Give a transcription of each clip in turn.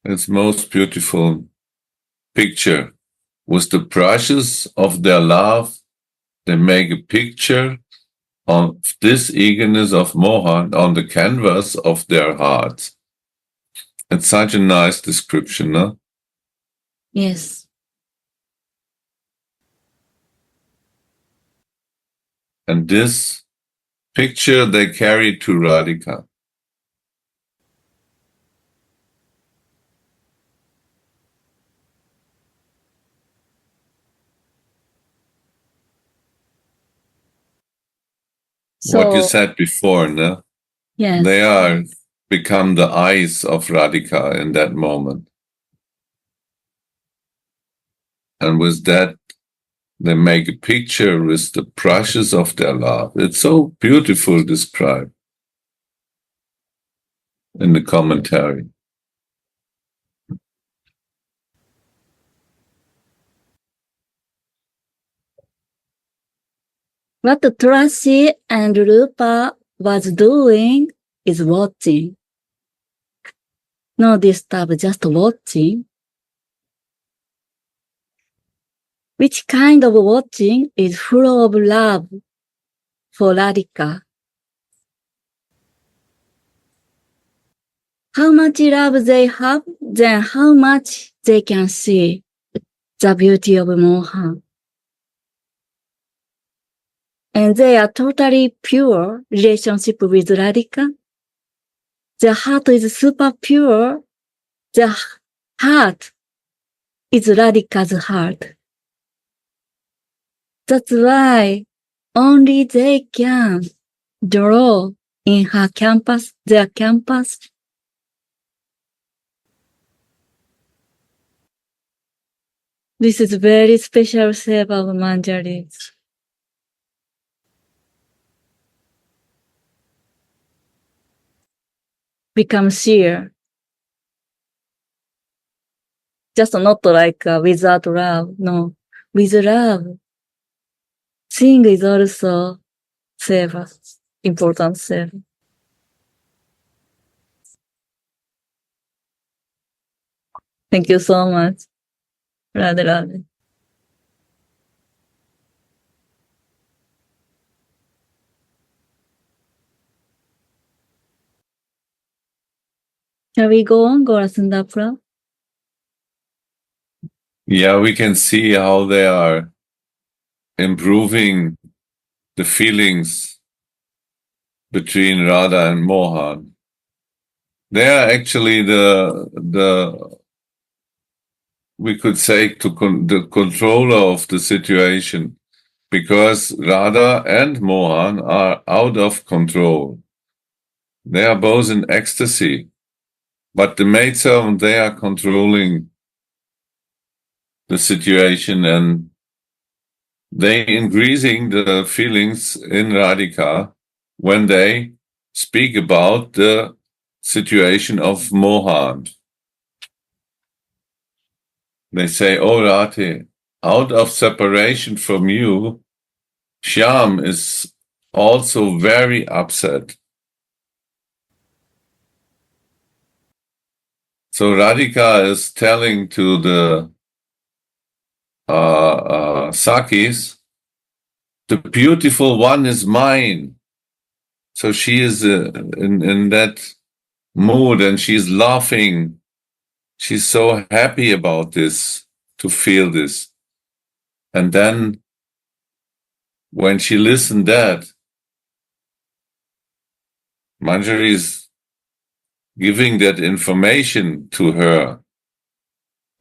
Its most beautiful picture. With the brushes of their love, they make a picture of this eagerness of Mohan on the canvas of their hearts. It's such a nice description, no? Yes. And this picture they carry to Radhika. So, what you said before, no? Yes. They are become the eyes of Radhika in that moment. And with that, they make a picture with the brushes of their love. It's so beautiful described in the commentary. What Tracy and Rupa was doing is watching. No disturb, just watching. Which kind of watching is full of love for Radhika? How much love they have, then how much they can see the beauty of Mohan. And they are totally pure relationship with Radhika. Their heart is super pure. Their heart is Radhika's heart. That's why only they can draw in her campus, their campus. This is very special seva of Manjari. Become sheer. Just not like without love. No, with love. Seeing is also seva, important seva. Thank you so much. Radhe Radhe. Shall we go on, Gorasundapura? Yeah, we can see how they are improving the feelings between Radha and Mohan. They are actually the we could say the controller of the situation, because Radha and Mohan are out of control. They are both in ecstasy, but the maidservant, they are controlling the situation, and they increasing the feelings in Radhika when they speak about the situation of Mohan. They say, "Oh Radhe, out of separation from you, Shyam is also very upset." So Radhika is telling to the Sakis, the beautiful one is mine. So she is in that mood, and she's laughing. She's so happy about this, to feel this. And then when she listened that, Manjari is giving that information to her.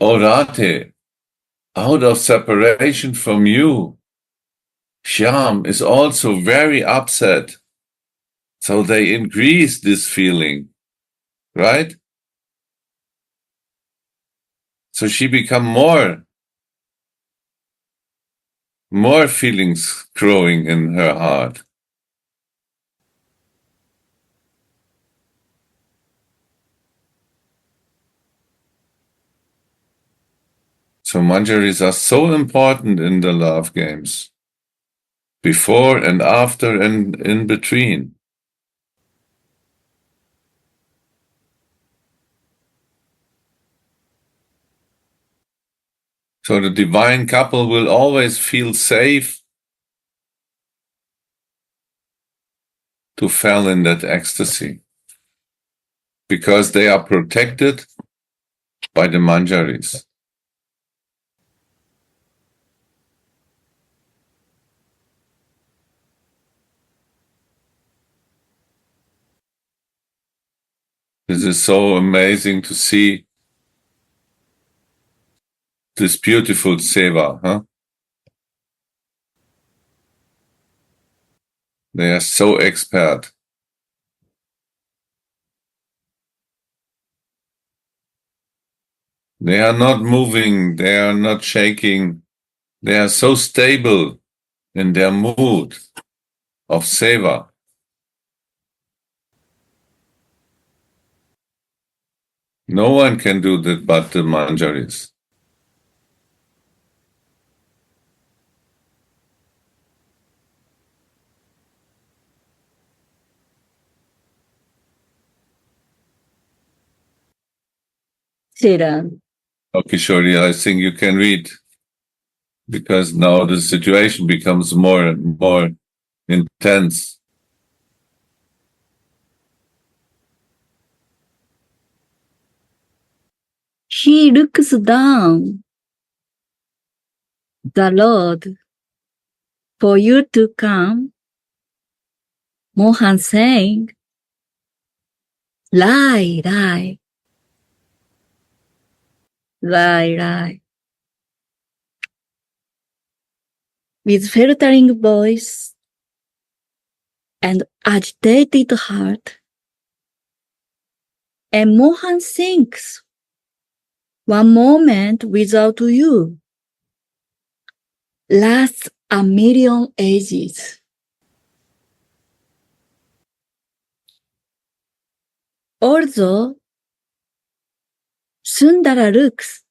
"Oh Radhe, out of separation from you, Shyam is also very upset." So they increase this feeling, right? So she become more feelings growing in her heart. So manjaris are so important in the love games, before and after and in between. So the divine couple will always feel safe to fall in that ecstasy because they are protected by the manjaris. This is so amazing to see this beautiful seva, huh? They are so expert. They are not moving, they are not shaking. They are so stable in their mood of seva. No one can do that but the manjaris. Siran. Okay, Shori, I think you can read because now the situation becomes more and more intense. He looks down the road for you to come. Mohan saying, lie, lie, lie, lie. With faltering voice and agitated heart. And Mohan thinks, one moment without you lasts a million ages. Although Sundara looks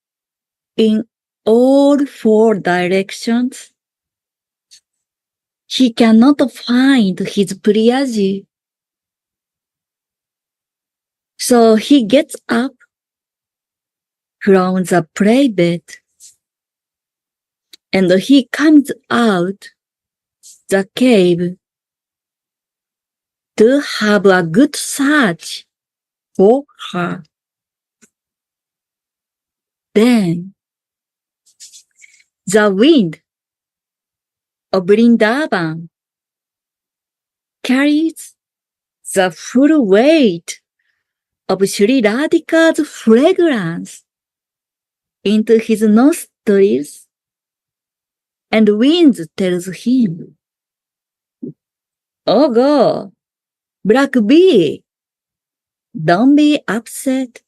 in all four directions, he cannot find his Priyaji. So he gets up from the play bed and he comes out the cave to have a good search for her. Then the wind of Vrindavan carries the full weight of Sri Radhika's fragrance into his nostrils, and wind tells him, "Oh God, Black Bee, don't be upset.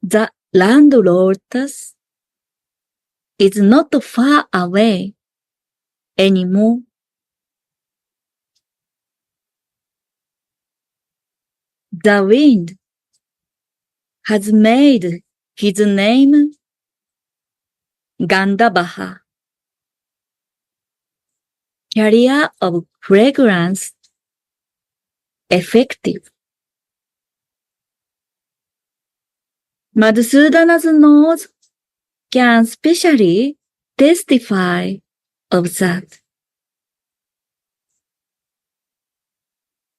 The land lotus is not far away anymore." The wind has made his name Gandhavaha, carrier of fragrance, effective. Madhusudana's nose can specially testify of that.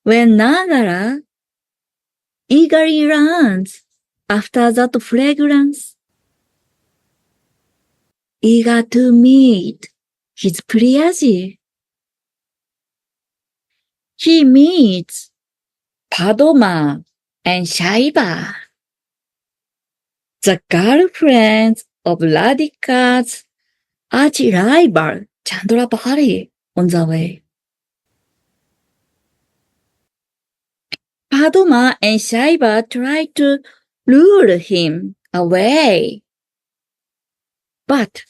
When Nagara eagerly runs after that fragrance, eager to meet his Priyaji, he meets Padma and Shaiba, the girlfriends of Radhika's arch-rival Chandrabali on the way. Padma and Shaiba try to lure him away, but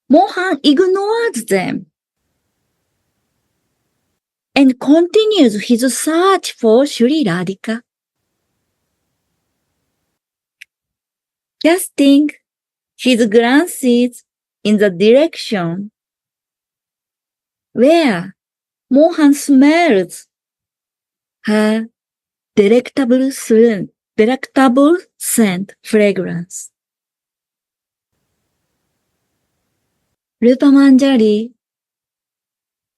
Mohan ignores them and continues his search for Sri Radhika. Casting his glances in the direction where Mohan smells her delectable scent fragrance. Rupamanjali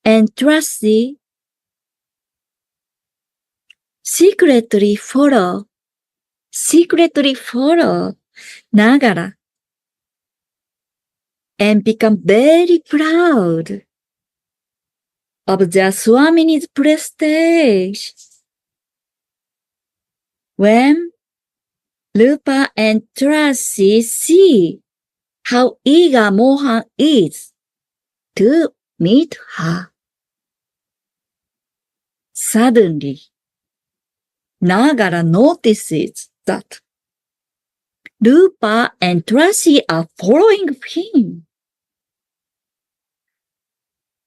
and Tracy secretly follow Nagara and become very proud of their Swamini's prestige. When Rupa and Tracy see how eager Mohan is to meet her, suddenly Nagara notices that Rupa and Tracy are following him.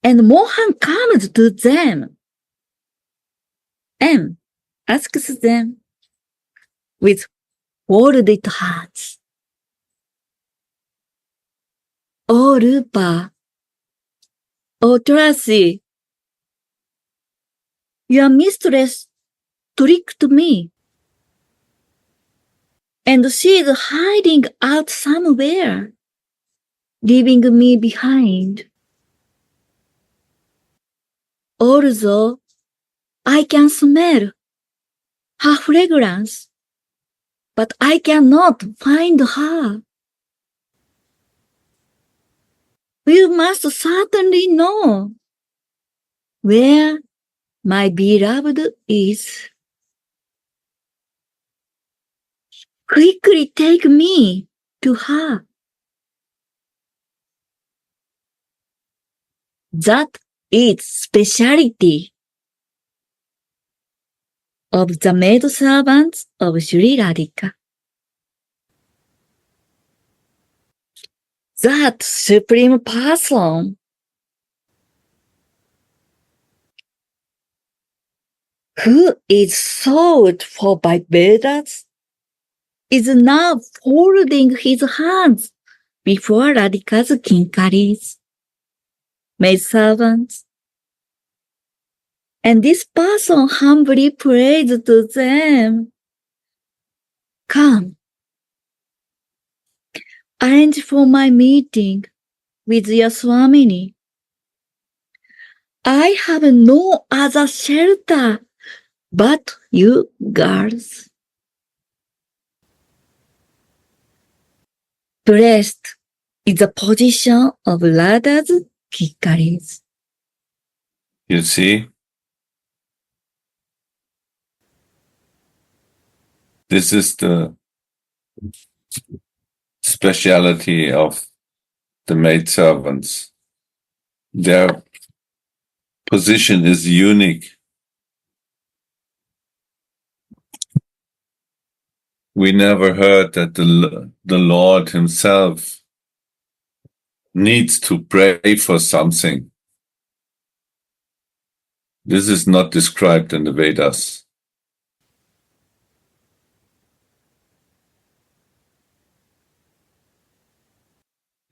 And Mohan comes to them and asks them with folded hands, "Oh Rupa, oh Tracy, your mistress tricked me. And she is hiding out somewhere, leaving me behind. Although I can smell her fragrance, but I cannot find her. You must certainly know where my beloved is. Quickly take me to her." That is speciality of the maidservants of Sri Radhika. That supreme person who is sought for by Vedas is now folding his hands before Radhika's kinkaris, maidservants. And this person humbly prays to them, "Come, arrange for my meeting with your Swamini. I have no other shelter but you girls." Blessed is the position of Radha's kinkaris. You see? This is the speciality of the maidservants. Their position is unique. We never heard that the Lord himself needs to pray for something. This is not described in the Vedas.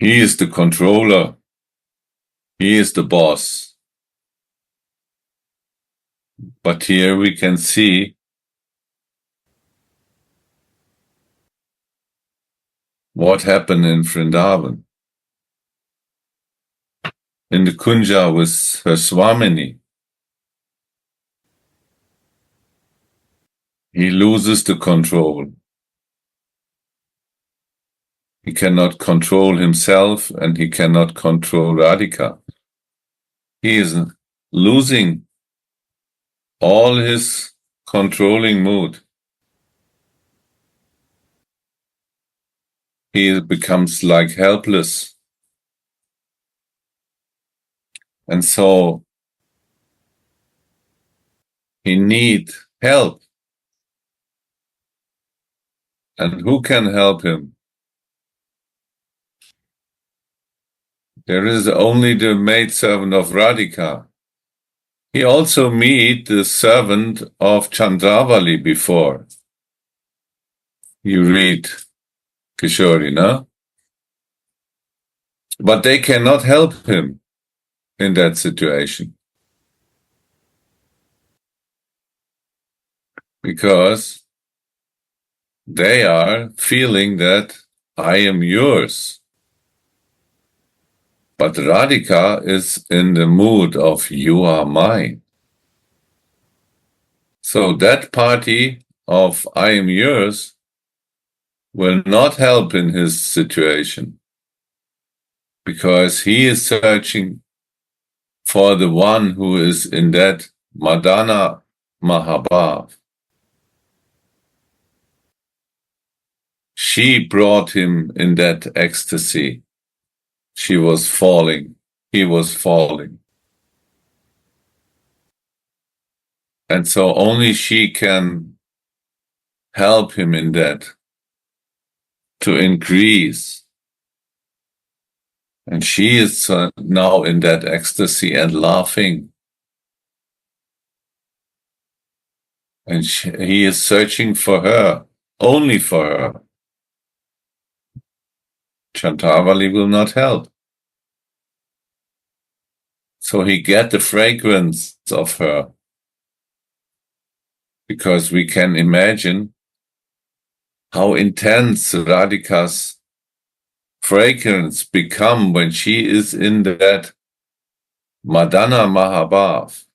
He is the controller. He is the boss. But here we can see what happened in Vrindavan. In the Kunja with her Swamini, he loses the control. He cannot control himself and he cannot control Radhika. He is losing all his controlling mood. He becomes like helpless. And so he needs help. And who can help him? There is only the maidservant of Radhika. He also meet the servant of Chandravali before. You read Kishori, no? But they cannot help him in that situation. Because they are feeling that I am yours. But Radhika is in the mood of you are mine. So that party of I am yours will not help in his situation, because he is searching for the one who is in that Madana Mahabhav. She brought him in that ecstasy. She was falling. He was falling. And so only she can help him in that, to increase. And she is now in that ecstasy and laughing. And he is searching for her, only for her. Chantavali will not help. So he get the fragrance of her, because we can imagine how intense Radhika's fragrance become when she is in that Madana Mahabhav.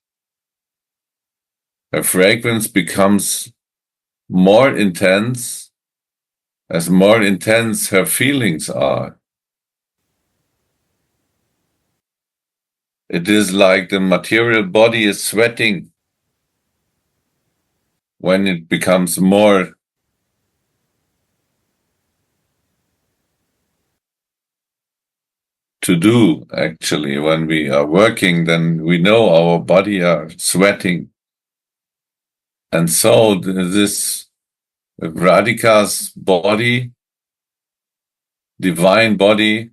Her fragrance becomes more intense as more intense her feelings are. It is like the material body is sweating when it becomes more to do. Actually, when we are working, then we know our body are sweating. And so this Radhika's body, divine body,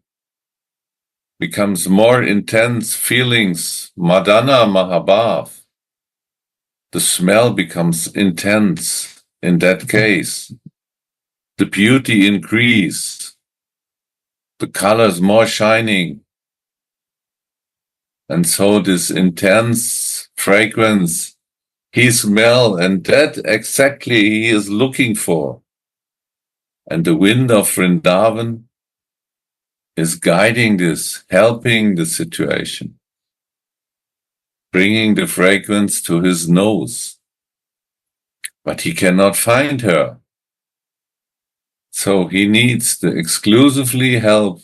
becomes more intense feelings, Madana Mahabhav. The smell becomes intense in that case. The beauty increase. The colors more shining. And so this intense fragrance, he smell, and that exactly he is looking for. And the wind of Vrindavan is guiding this, helping the situation, bringing the fragrance to his nose. But he cannot find her. So he needs the exclusively help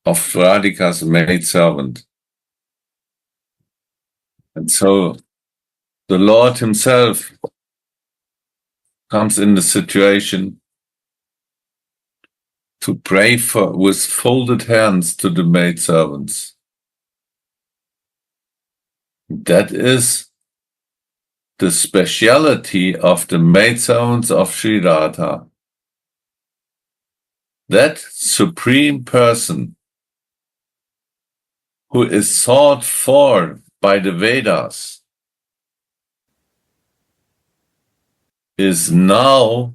of Radhika's maidservant. And so the Lord himself comes in the situation to pray for with folded hands to the maidservants. That is the speciality of the maidservants of Sri Radha. That supreme person who is sought for by the Vedas is now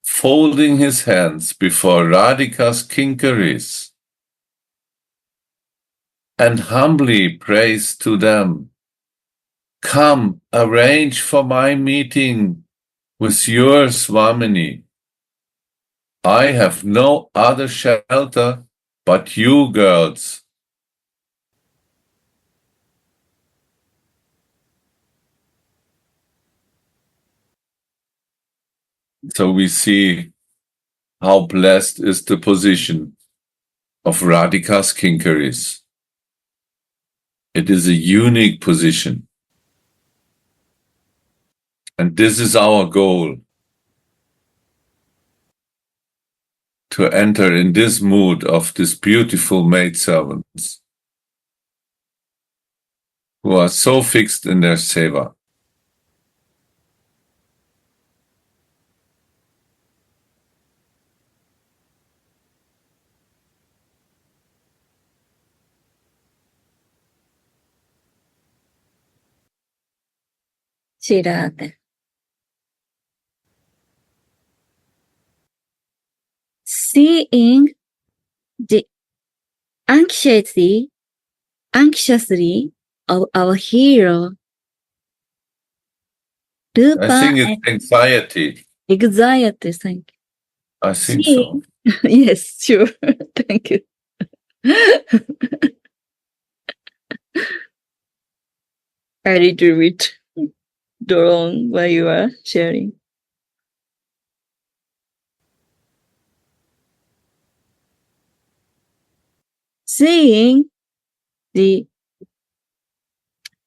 folding his hands before Radhika's kinkaris and humbly prays to them, "Come, arrange for my meeting with your Swamini. I have no other shelter but you girls." So we see how blessed is the position of Radhika's kinkaris. It is a unique position. And this is our goal, to enter in this mood of these beautiful maidservants who are so fixed in their seva. Shirada. Seeing the anxiety of our hero, I Rupa think it's and anxiety. anxiety, thank you. I think so. Yes, sure. Thank you. A little bit drawn while you are sharing. Seeing the,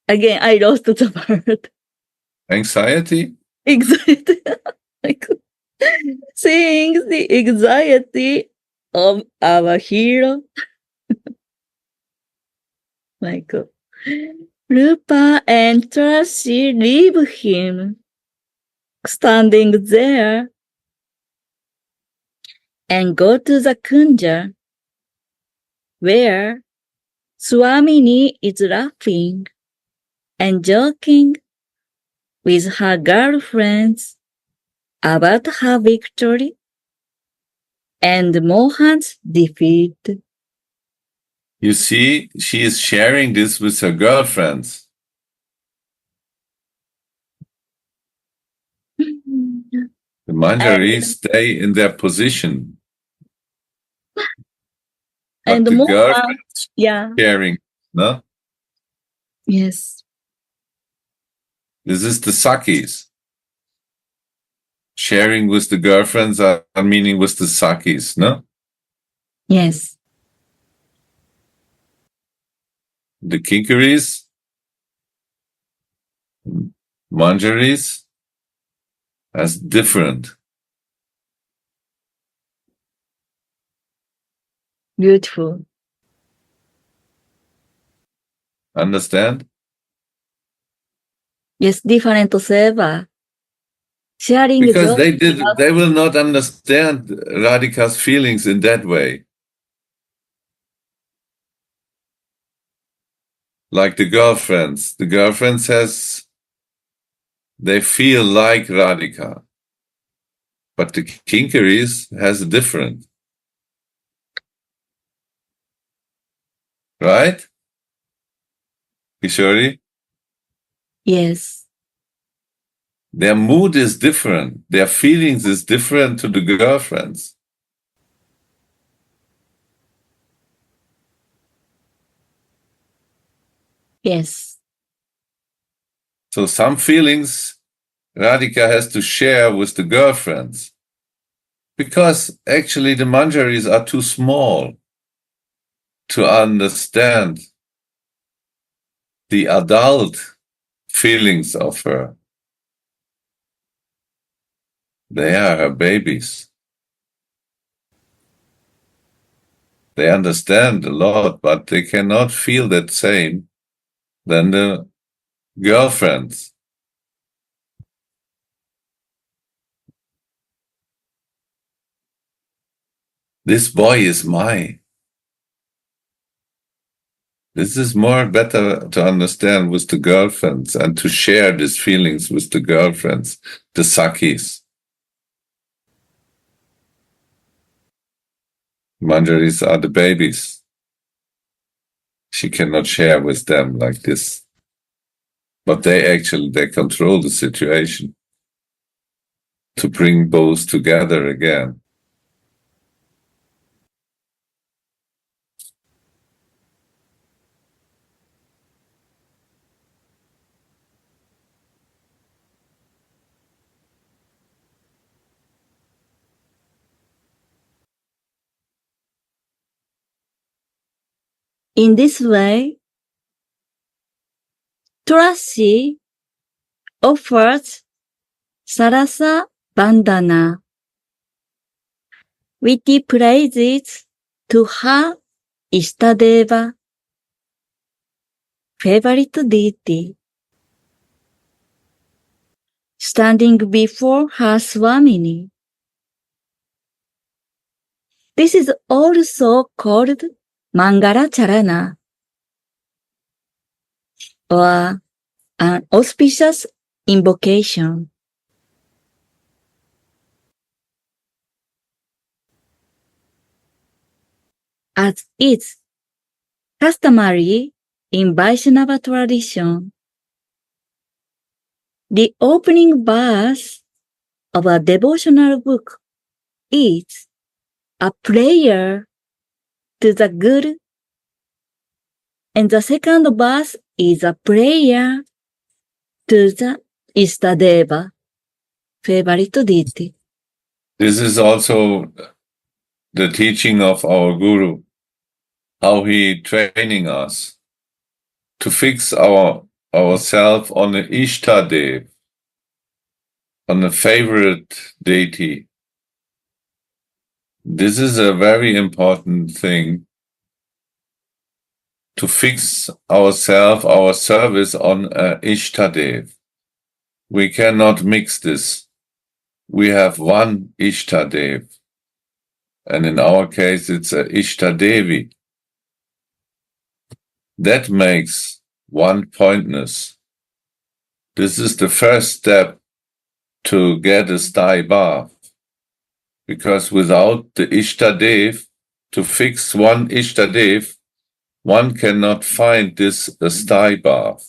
again, I lost the word. Anxiety? Anxiety. Seeing the anxiety of our hero, Michael. Rupa and Tracy leave him standing there and go to the kunja where Swamini is laughing and joking with her girlfriends about her victory and Mohan's defeat. You see, she is sharing this with her girlfriends. The Manjari stay in their position. But And the Mohan, girlfriends sharing, no? Yes. This is the Sakis. Sharing with the girlfriends are meaning with the Sakis, no? Yes. The Kinkaris, Manjaris, as different. Beautiful. Understand? Yes, different seva. Sharing Because joy they will not understand Radhika's feelings in that way. Like the girlfriends. The girlfriend says they feel like Radhika. But the Kinkaris has a different. Right? Kishori? Yes. Their mood is different. Their feelings is different to the girlfriends. Yes. So some feelings Radhika has to share with the girlfriends. Because actually the Manjaris are too small to understand the adult feelings of her. They are her babies. They understand a lot, but they cannot feel that same than the girlfriends. This boy is mine. This is more better to understand with the girlfriends and to share these feelings with the girlfriends, the Sakis. Manjaris are the babies. She cannot share with them like this. But they control the situation to bring both together again. In this way, Tracy offers Sarasa Bandhana, witty praises to her Ishtadeva, favorite deity, standing before her Swamini. This is also called Mangala Charana, or an auspicious invocation. As is customary in Vaishnava tradition, the opening verse of a devotional book is a prayer to the Guru And the second verse is a prayer to the Istadeva, favorite deity. This is also the teaching of our Guru, how he training us to fix ourselves on the Ishtadev, on a favorite deity. This is a very important thing, to fix ourselves, our service on Ishtadev. We cannot mix this. We have one Ishtadev, and in our case it's a Ishtadevi. That makes one-pointness. This is the first step to get a sthai bhav, because without the Ishtadev, to fix one Ishtadev, one cannot find this sthai bhav.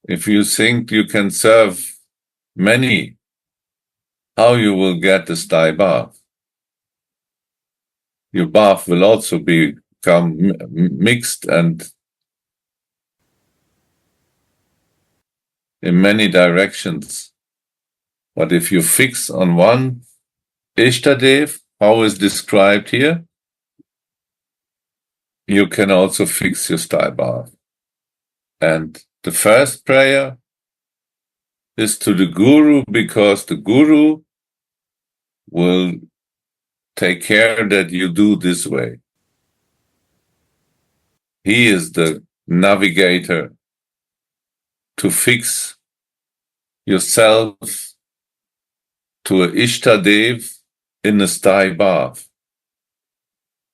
If you think you can serve many, how you will get the sthai bhav? Your bhav will also become mixed and in many directions. But if you fix on one Ishtadev, how is described here, you can also fix your sthai bhav. And the first prayer is to the Guru, because the Guru will take care that you do this way. He is the navigator to fix yourself to a Ishtadev in a sthai bhav.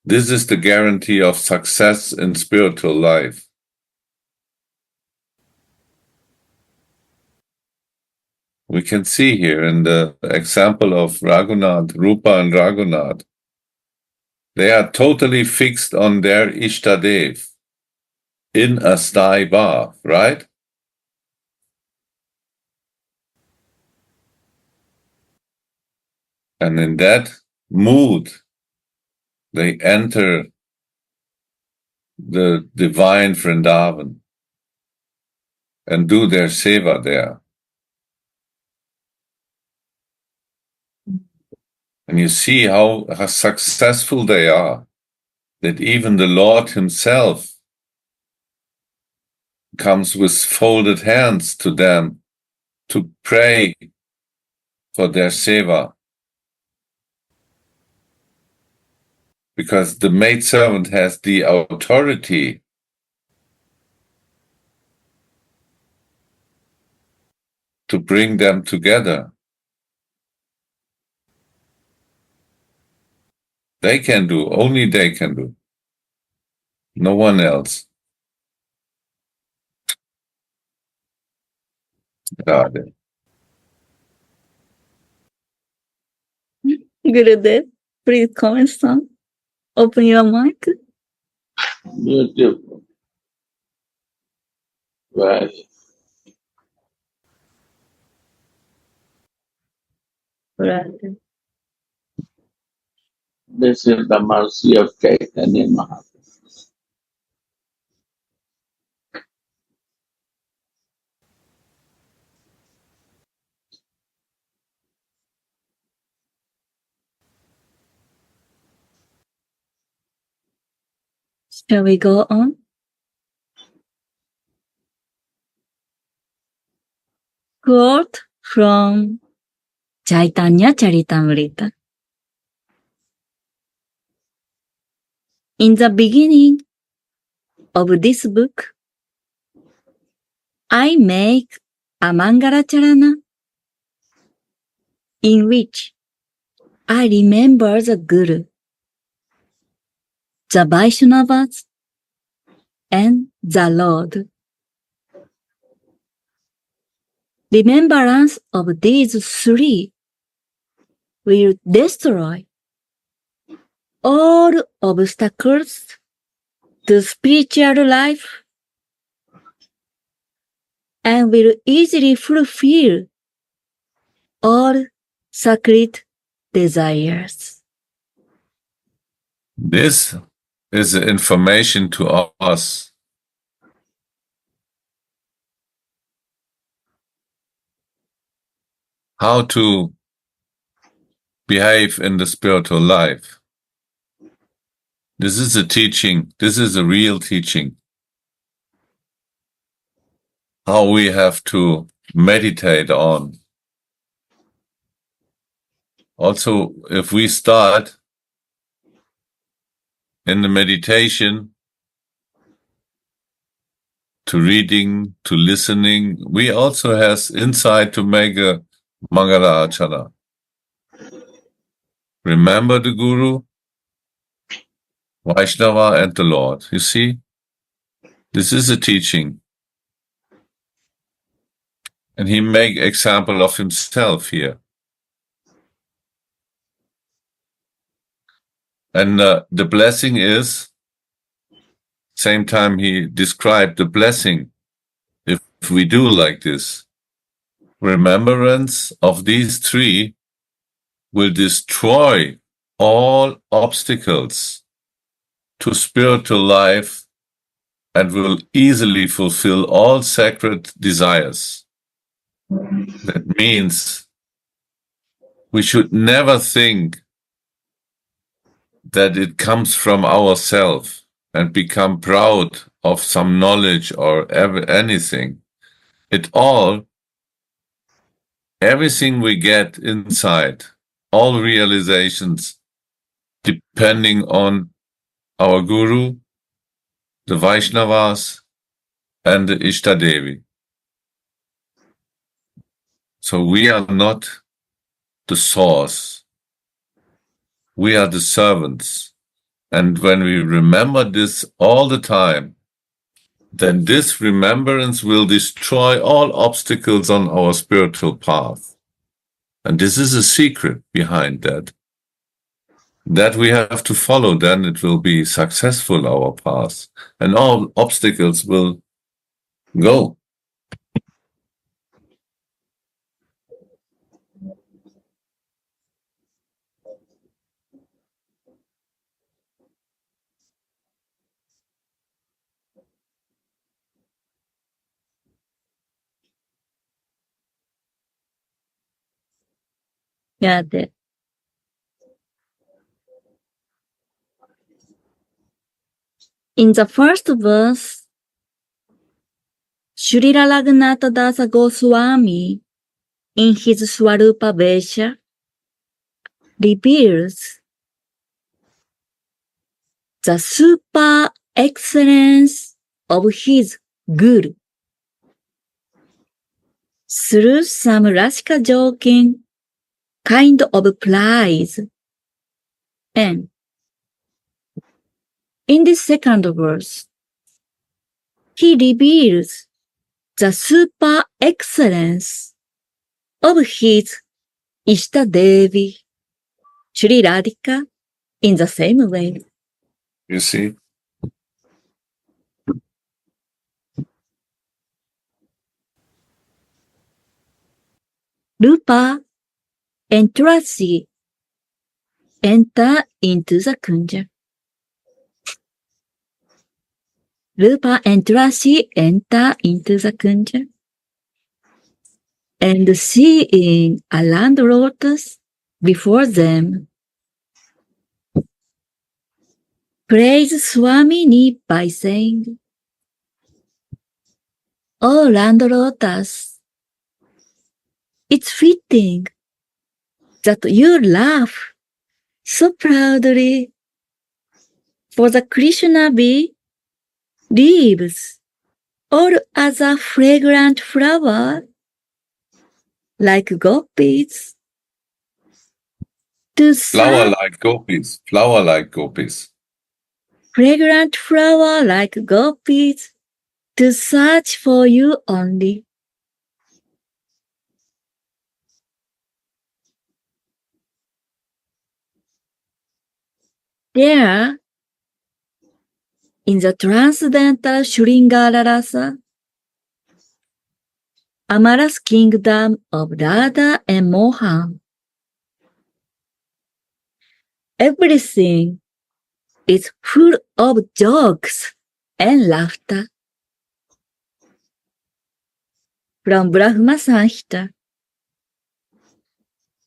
This is the guarantee of success in spiritual life. We can see here in the example of Raghunath, Rupa and Raghunath, they are totally fixed on their Ishtadev in a sthai bhav, right? And in that mood, they enter the divine Vrindavan and do their seva there. And you see how successful they are, that even the Lord himself comes with folded hands to them to pray for their seva. Because the maidservant has the authority to bring them together. They can do, only they can do. No one else. Radha. Gurudev, please comment some. Open your mic. Beautiful. Right. Right. This is the mercy of Chaitanya Mahaprabhu. Shall we go on? Quote from Chaitanya Charitamrita. In the beginning of this book, I make a Mangalacharana in which I remember the Guru, the Vaishnavas, and the Lord. Remembrance of these three will destroy all obstacles to spiritual life and will easily fulfill all sacred desires. This is the information to us. How to behave in the spiritual life. This is a teaching. This is a real teaching. How we have to meditate on. Also, if we start in the meditation to reading, to listening, we also has insight to make a Mangala Achara. Remember the Guru, Vaishnava and the Lord. You see, this is a teaching. And he make example of himself here. And the blessing is, same time he described the blessing, if we do like this. Remembrance of these three will destroy all obstacles to spiritual life and will easily fulfill all sacred desires. That means we should never think that it comes from ourselves and become proud of some knowledge or anything. Everything we get inside, all realizations, depending on our Guru, the Vaishnavas, and the Ishtadevi. So we are not the source. We are the servants. And when we remember this all the time, then this remembrance will destroy all obstacles on our spiritual path. And this is a secret behind that. That we have to follow, then it will be successful, our path. And all obstacles will go. Yeah, in the first verse, Srila Raghunatha Dasa Goswami, in his Swarupa Vesha, reveals the super excellence of his Guru through some Rasika joking kind of prize. And in the second verse, he reveals the super excellence of his Ishtadevi, Sri Radhika, in the same way. You see? Rupa and Tulasi enter into the kunja. Rupa and Tulasi enter into the kunja. And seeing a land lotus before them, praise Swamini by saying, "O land lotus, it's fitting that you laugh so proudly, for the Krishna bee leaves all other fragrant flower like gopis to Flower like gopis. Flower like gopis. fragrant flower like gopis to search for you only. There, in the transcendental Shringara Rasa, Amara's kingdom of Radha and Mohan, everything is full of jokes and laughter. From Brahma Samhita.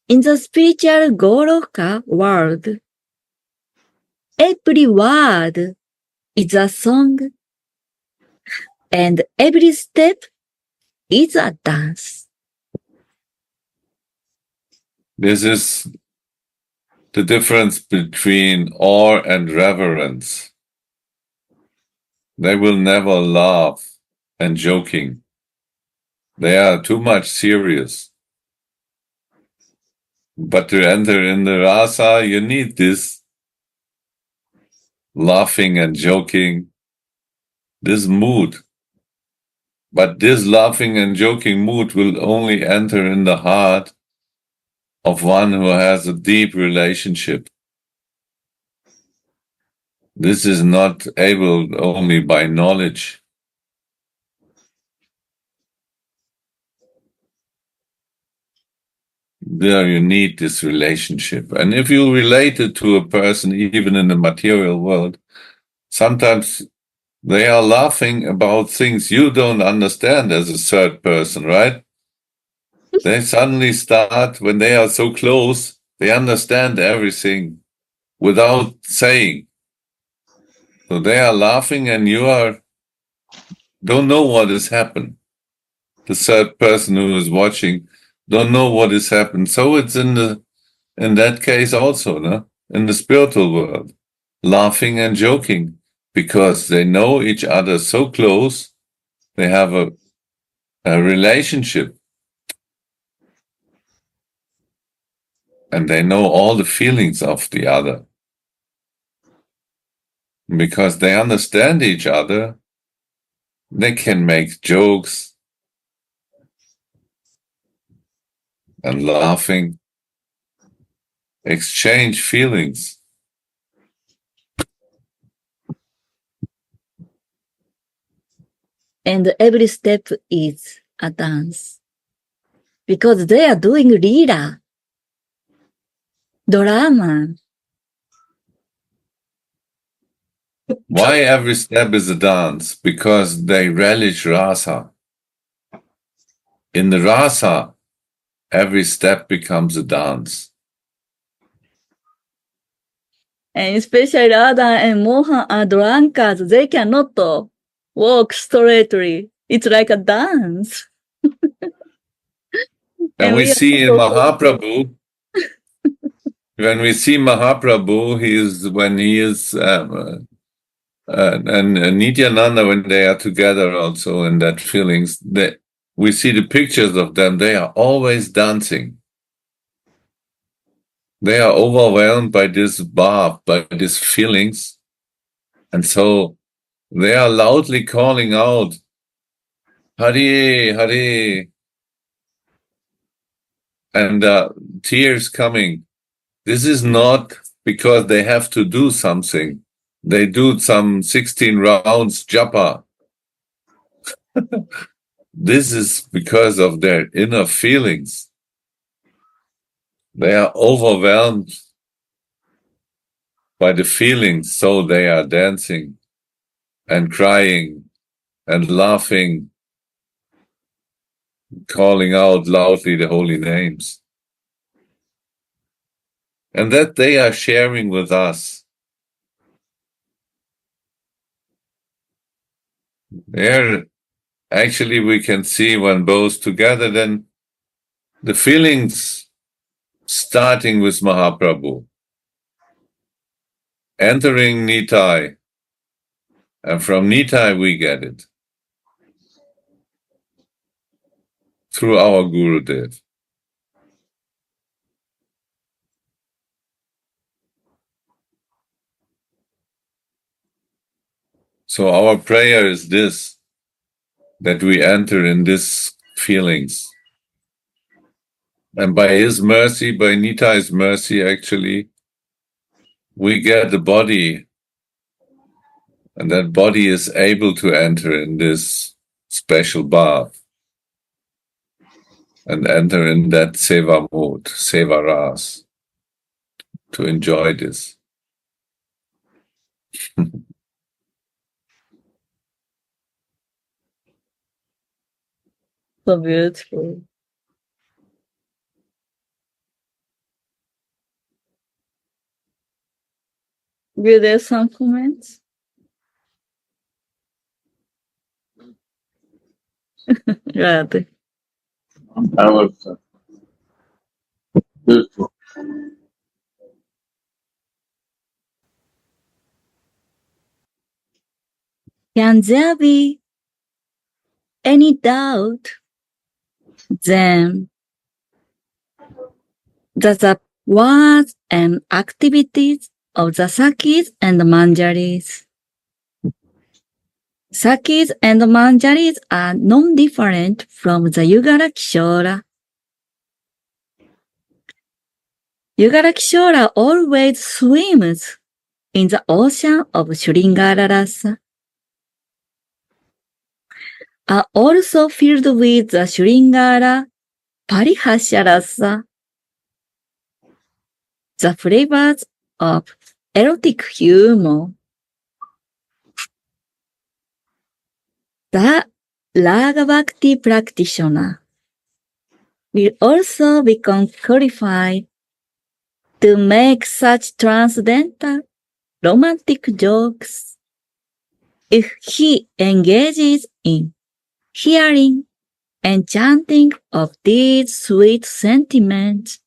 In the spiritual Goloka world, every word is a song, and every step is a dance. This is the difference between awe and reverence. They will never laugh and joking. They are too much serious. But to enter in the rasa, you need this laughing and joking, this mood. But this laughing and joking mood will only enter in the heart of one who has a deep relationship. This is not able only by knowledge. There you need this relationship. And if you relate it to a person, even in the material world, sometimes they are laughing about things you don't understand as a third person, right? They suddenly start, when they are so close, they understand everything without saying. So they are laughing and you don't know what has happened. The third person who is watching don't know what has happened. So it's in that case also, no? In the spiritual world, laughing and joking, because they know each other so close, they have a relationship, and they know all the feelings of the other. Because they understand each other, they can make jokes and laughing, exchange feelings. And every step is a dance. Because they are doing lila, drama. Why every step is a dance? Because they relish rasa. In the rasa, every step becomes a dance. And especially Radha and Mohan are drunkards. They cannot walk straightly. It's like a dance. And we we are see in so- Mahaprabhu, when we see Mahaprabhu, when he is and Nityananda, when they are together also in that feelings, we see the pictures of them, they are always dancing. They are overwhelmed by this bhav, by these feelings. And so they are loudly calling out, Hare, Hare, and tears coming. This is not because they have to do something. They do some 16 rounds japa. This is because of their inner feelings. They are overwhelmed by the feelings, so they are dancing and crying and laughing, calling out loudly the holy names. And that they are sharing with us. There, actually, we can see when both together, then the feelings starting with Mahaprabhu, entering Nitai, and from Nitai we get it through our Gurudev. So our prayer is this, that we enter in these feelings. And by his mercy, by Nitai's mercy, actually, we get the body, and that body is able to enter in this special bath and enter in that seva mode, seva ras, to enjoy this. So beautiful. Will there some comments? Radha. That was beautiful. Can there be any doubt then that the words and activities of the Sakis and Manjaris and Manjaris are non-different from the Yugara Kishora. Yugara Kishora always swims in the ocean of Shringara Rasa, are also filled with the Shringara Parihasya Rasa, the flavors of erotic humor. The Raga Bhakti practitioner will also become qualified to make such transcendental romantic jokes if he engages in hearing and chanting of these sweet sentiments,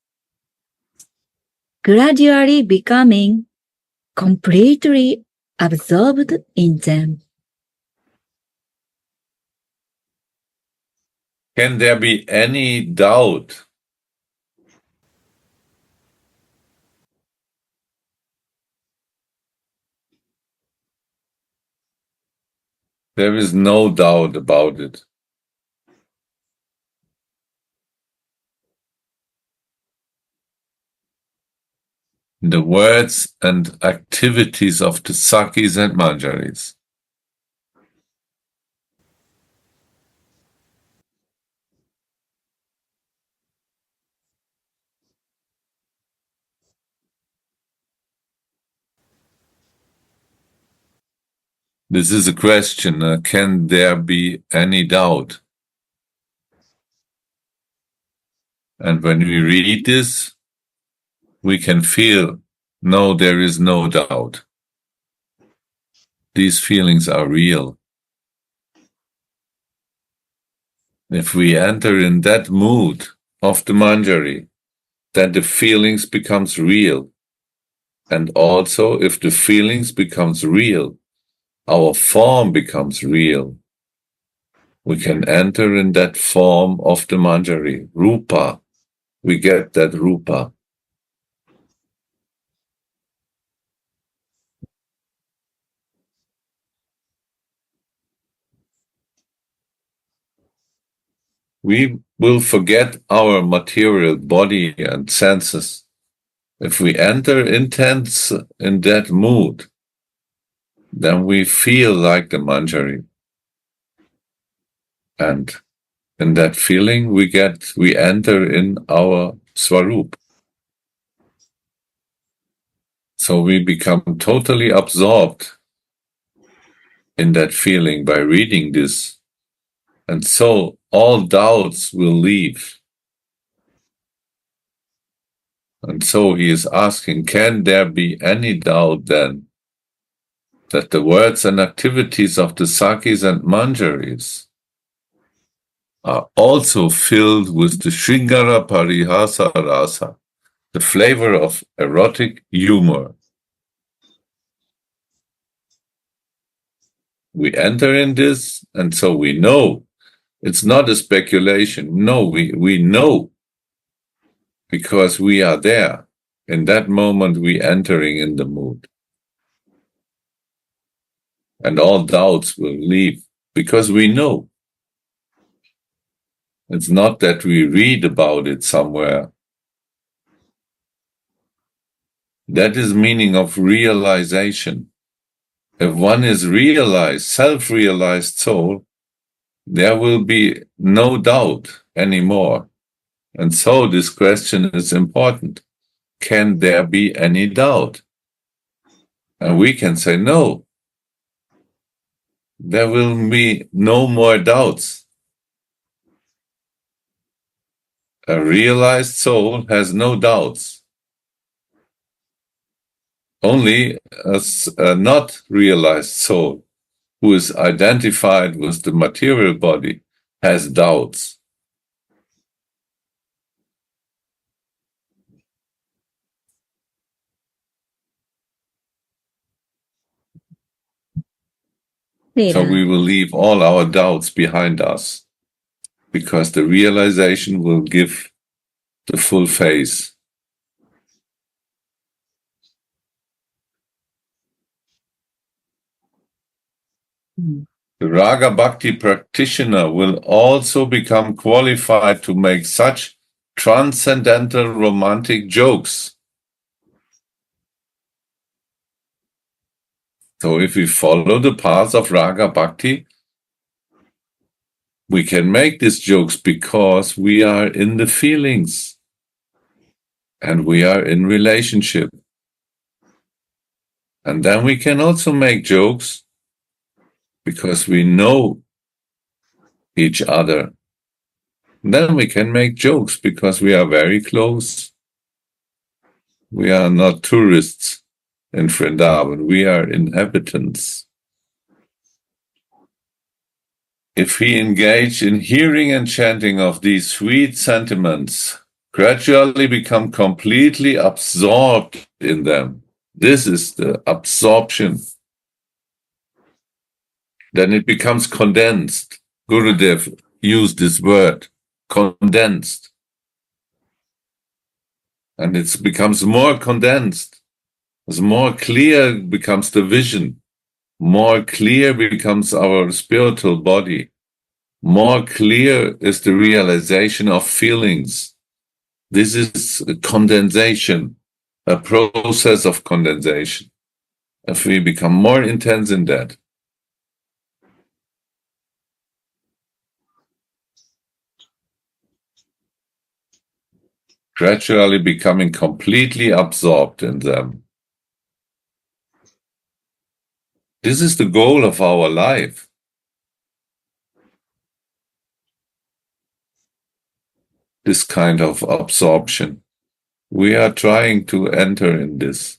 gradually becoming completely absorbed in them. Can there be any doubt? There is no doubt about it. The words and activities of the Sakis and Manjaris. This is a question. Can there be any doubt? And when we read this, we can feel, no, there is no doubt. These feelings are real. If we enter in that mood of the Manjari, then the feelings becomes real. And also, if the feelings becomes real, our form becomes real. We can enter in that form of the Manjari, Rupa. We get that Rupa. We will forget our material body and senses. If we enter intense in that mood, then we feel like the Manjari. And in that feeling we enter in our Swarup. So we become totally absorbed in that feeling by reading this. And so all doubts will leave. And so he is asking, can there be any doubt then that the words and activities of the Sakis and Manjaris are also filled with the Shringara Parihasa Rasa, the flavor of erotic humor? We enter in this, and so we know. It's not a speculation. No, we know, because we are there. In that moment, we entering in the mood. And all doubts will leave, because we know. It's not that we read about it somewhere. That is meaning of realization. If one is realized, self-realized soul, there will be no doubt anymore. And so this question is important. Can there be any doubt? And we can say, no, there will be no more doubts. A realized soul has no doubts. Only a not realized soul who is identified with the material body has doubts. So we will leave all our doubts behind us because the realization will give the full face. The Raga Bhakti practitioner will also become qualified to make such transcendental romantic jokes. So if we follow the path of Raga Bhakti, we can make these jokes because we are in the feelings and we are in relationship. And then we can also make jokes because we know each other. Then we can make jokes because we are very close. We are not tourists in Vrindavan, we are inhabitants. If we engage in hearing and chanting of these sweet sentiments, gradually become completely absorbed in them. This is the absorption. Then it becomes condensed. Gurudev used this word, condensed. And it becomes more condensed. As more clear becomes the vision, more clear becomes our spiritual body, more clear is the realization of feelings. This is a condensation, a process of condensation. If we become more intense in that, gradually becoming completely absorbed in them. This is the goal of our life. This kind of absorption. We are trying to enter in this.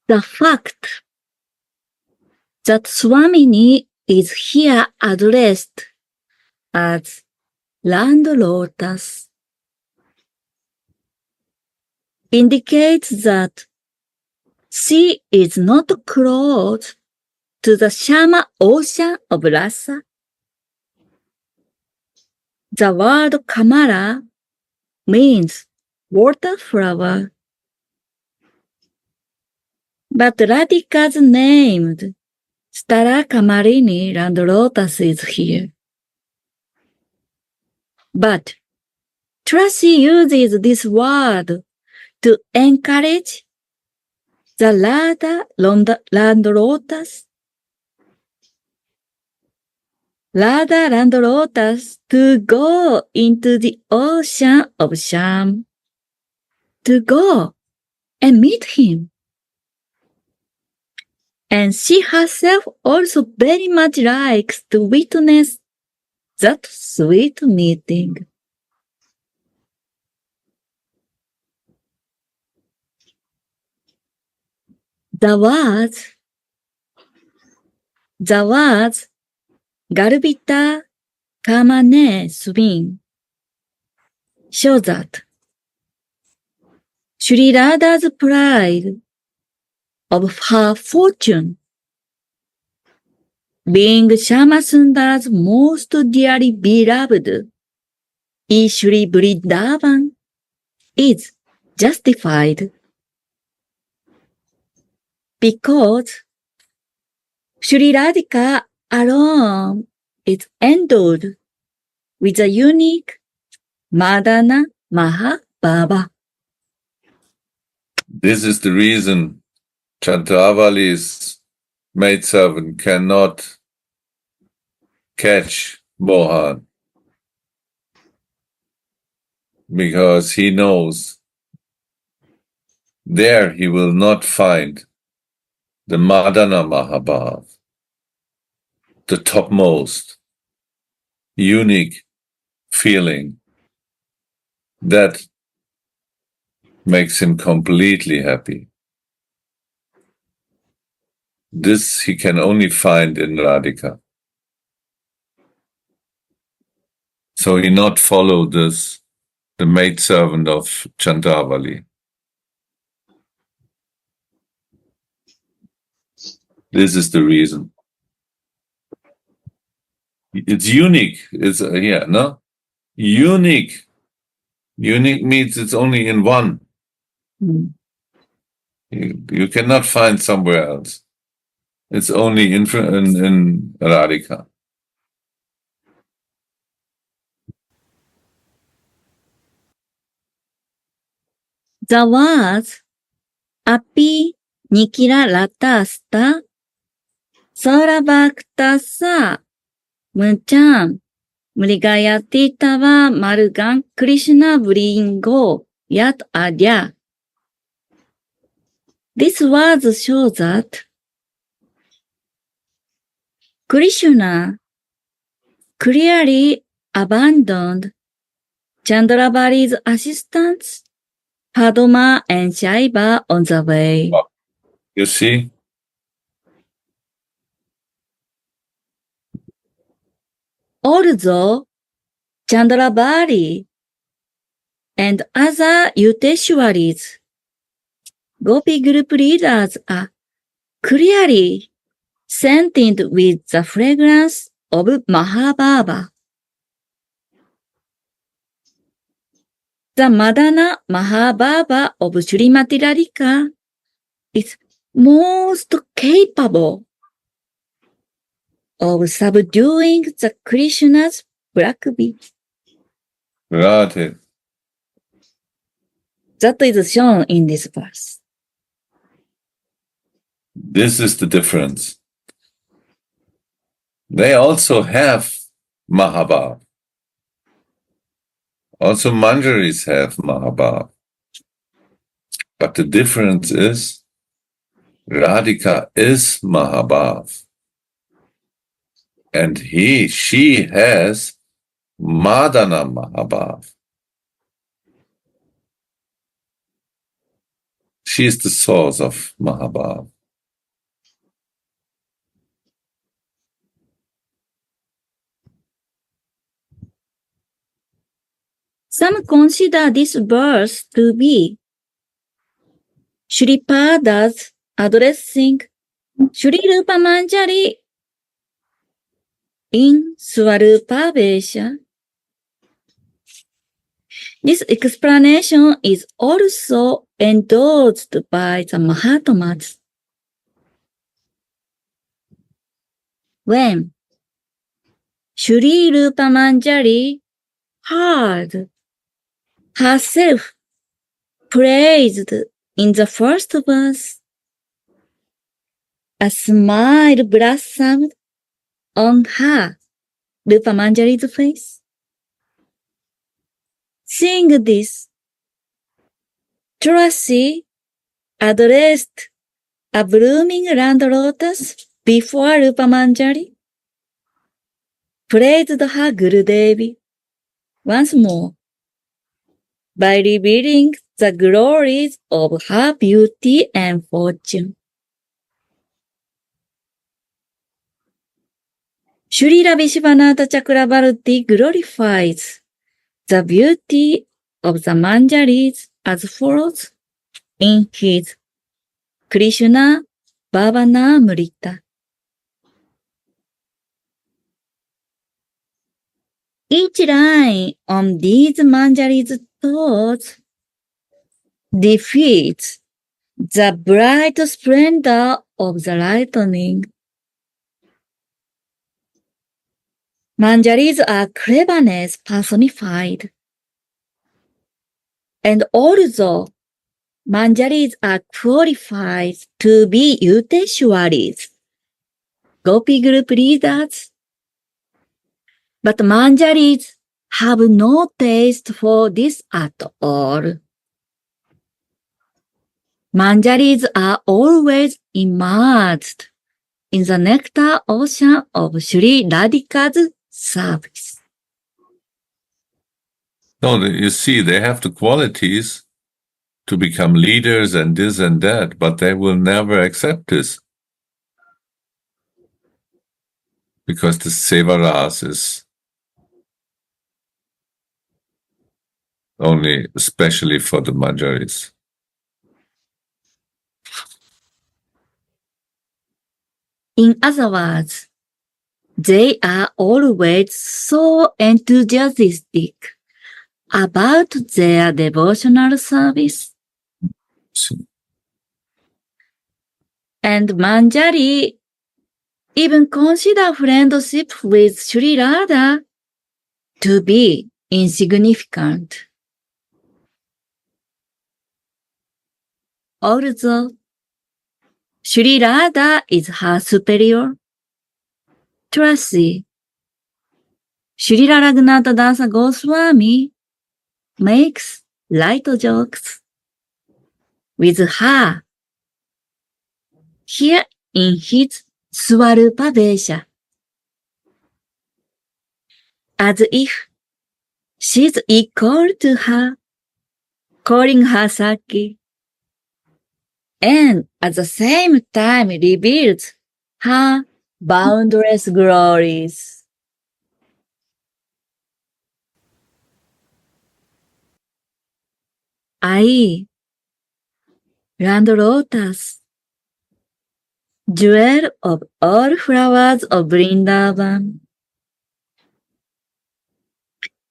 The fact that Swamini is here addressed as Land Lotus indicates that she is not close to the Shama ocean of rasa. The word Kamala means water flower. But Radhika's named Stara Kamarini Land Lotus is here. But Tracy uses this word to encourage the Radha Land Lotus, Radha Land Lotus to go into the ocean of Sham, to go and meet him. And she herself also very much likes to witness that sweet meeting. The words Garbita Kamane Swing show that Sri Radha's pride of her fortune, being Shyamasundara's most dearly beloved Ishri Vrindavan, is justified. Because Sri Radhika alone is endowed with a unique Madana Mahabhava. This is the reason Chandravali's maidservant cannot catch Mohan, because he knows there he will not find the Madana Mahabhav, the topmost, unique feeling that makes him completely happy. This he can only find in Radhika. So he not follow this, the maidservant of Chandravali. This is the reason. It's unique. It's no? Unique. Unique means it's only in one. Mm. You cannot find somewhere else. It's only in Radhika. The words Api Nikila Ratasta Sarabhaktasa Mucham Mrigayati Tava Marugan Krishna Bringo Yat Adya. This words show that Krishna clearly abandoned Chandravali's assistants, Padma and Shaiva, on the way. You see? Although Chandravali and other Yuteshwaris, Gopi group leaders are clearly scented with the fragrance of Mahabhava. The Madana Mahabhava of Srimati Radhika is most capable of subduing the Krishna's black bee. Radhe. That is shown in this verse. This is the difference. They also have Mahabhav. Also Manjaris have Mahabhav. But the difference is Radhika is Mahabhav. And she has Madana Mahabhav. She is the source of Mahabhav. Some consider this verse to be Shripada's addressing Shri Rupa Manjari in Swarupa Vesha. This explanation is also endorsed by the Mahatmas. When Shri Rupa Manjari heard herself praised in the first verse, a smile blossomed on her, Rupa Manjari's face. Seeing this, Tulasi addressed a blooming land lotus before Rupa Manjari, praised her Gurudevi once more by revealing the glories of her beauty and fortune. Srila Vishwanatha Chakravarti glorifies the beauty of the Manjaris as follows in his Krishna Bhavanamrita. Each line on these Manjaris' thoughts defeats the bright splendor of the lightning. Manjaris are cleverness personified. And although Manjaris are qualified to be Yuteshwaris, Gopi group leaders, But manjaris have no taste for this at all. Manjaris are always immersed in the nectar ocean of Sri Radhika's service. No, you see, they have the qualities to become leaders and this and that, but they will never accept this. Because the Sevaras is only especially for the Manjaris. In other words, they are always so enthusiastic about their devotional service. See. And Manjari even consider friendship with Sri Radha to be insignificant. Although Sri Radha is her superior, Tracy, Sri Raghunatha Dasa Goswami makes light jokes with her here in his Swarupa Vesha, as if she's equal to her, calling her Saki, and at the same time reveals her boundless glories. I, land lotus, jewel of all flowers of Vrindavan,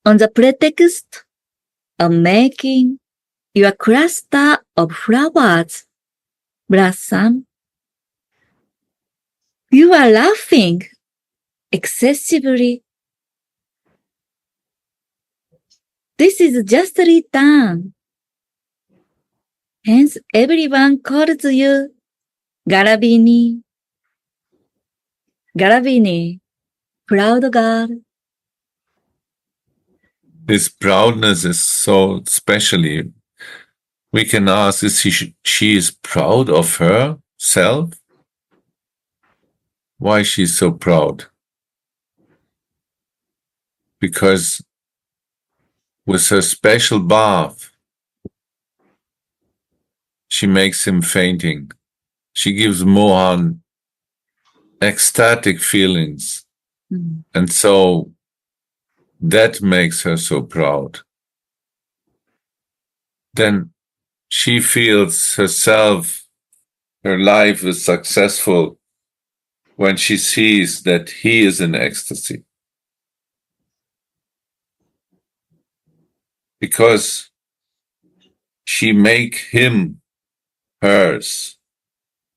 on the pretext of making your cluster of flowers blossom, you are laughing excessively. This is just return. Hence everyone calls you Garavini. Garavini, proud girl. This proudness is so specially. We can ask, is she is proud of herself? Why she's so proud? Because with her special bath, she makes him fainting. She gives Mohan ecstatic feelings. Mm. And so that makes her so proud. Then she feels herself, her life is successful when she sees that he is in ecstasy. Because she make him hers.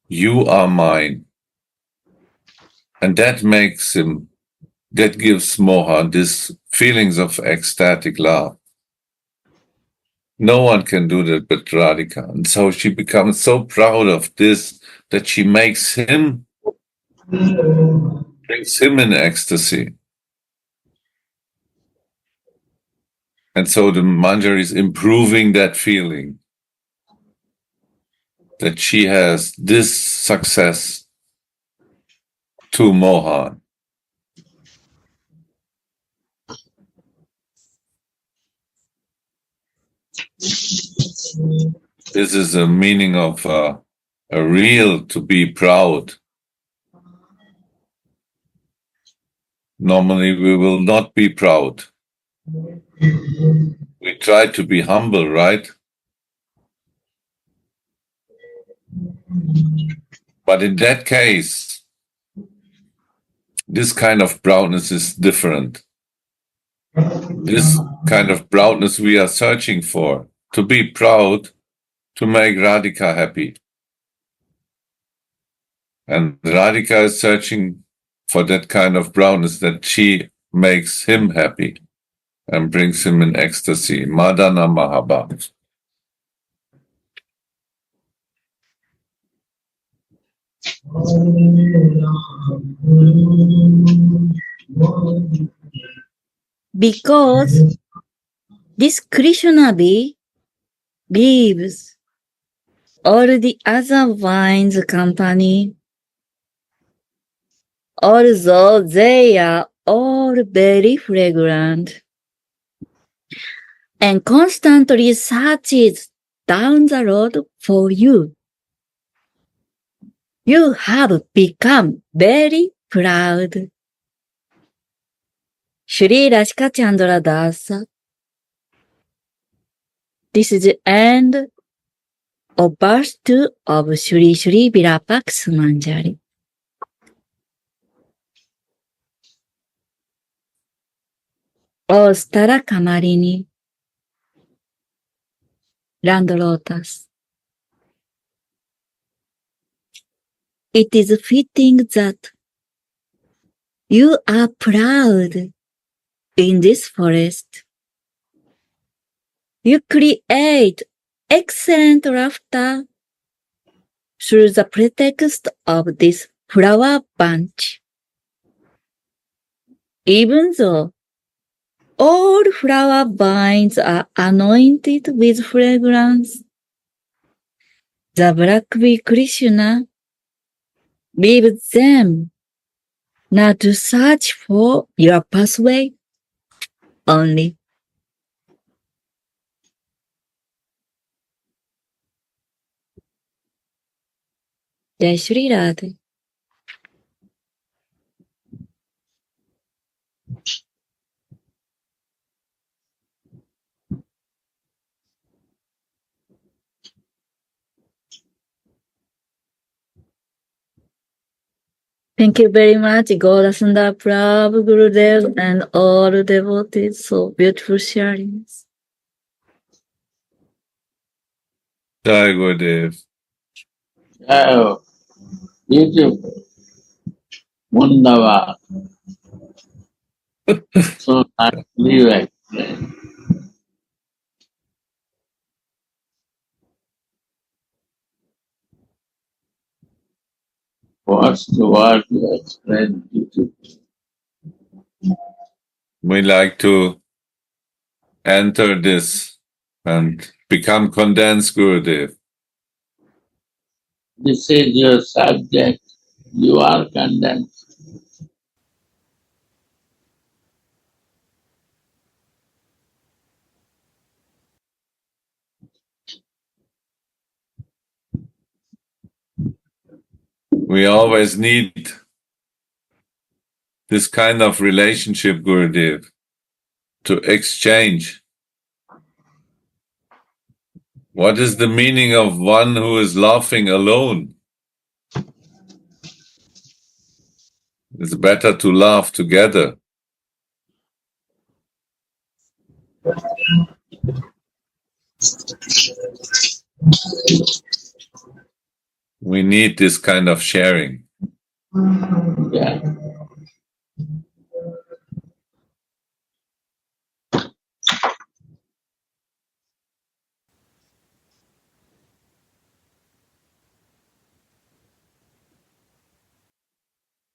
You are mine. And that makes him, that gives Mohan this feelings of ecstatic love. No one can do that but Radhika. And so she becomes so proud of this that she makes him, brings him in ecstasy. And so the Manjari is improving that feeling that she has this success to Mohan. This is the meaning of a real to be proud. Normally we will not be proud. We try to be humble, right? But in that case, this kind of proudness is different. This kind of proudness we are searching for, to be proud, to make Radhika happy. And Radhika is searching for that kind of proudness that she makes him happy and brings him in ecstasy. Madana Mahabhat. because this Krishna leaves all the other wines company, although they are all very fragrant, and constantly searches down the road for you. You have become very proud. Shri Rashika Chandra Dasa. This is the end of verse 2 of Shri Shri Vilapa Kusumanjali. O stara kamarini, land lotus. It is fitting that you are proud in this forest. You create excellent laughter through the pretext of this flower bunch. Even though all flower vines are anointed with fragrance, the Black Bee Krishna leaves them not to search for your pathway only. Jai Shri Radha. Thank you very much, Gaurasundar Prabhu, Gurudev, and all the devotees. So beautiful sharings. Jai Gurudev. Oh, beautiful. Wunderbar. So nicely explained. What's the word you explained beautifully? We like to enter this and become condensed, Gurudev. This is your subject. You are condemned. We always need this kind of relationship, Gurudev, to exchange. What is the meaning of one who is laughing alone? It's better to laugh together. We need this kind of sharing. Yeah.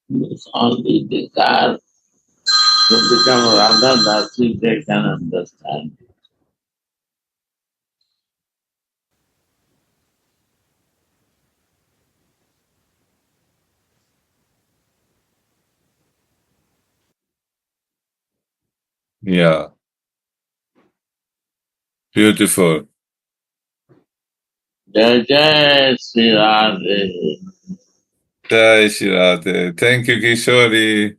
It's only desire to become Radha Dasi they can understand. Yeah. Beautiful. Jai Jai Sri Radhe. Jai Shri Radhe. Thank you, Kishori.